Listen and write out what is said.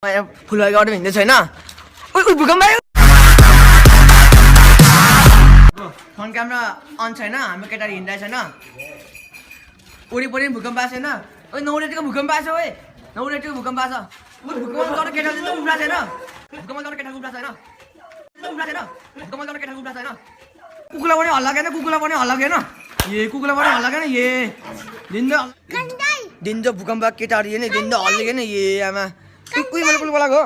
फुलबारी गाउँमा हिँड्दै छैन भूकम्प आयो फोन क्यामेरा अन छैन हाम्रो केटाहरू हिँड्दै छैन वरिपरि भूकम्प आएको छैन ओइ 9 रेटिको भूकम्प आएको छ ओइ 9 रेटिको भूकम्प आएको छ भूकम्प गर्न केटाले त उब्रा छैन भूकम्प गर्न केटाको उब्रा छैन भूकम्प गर्न केटाको उब्रा छैन कुकुला पनि हल्ला गरेन ए कुकुला पनि हल्ला गरेन ए दिन्छ भूकम्प केटाहरू नि दिन्छ हल्ले नि ए आमा उही मैले कुल बोलाको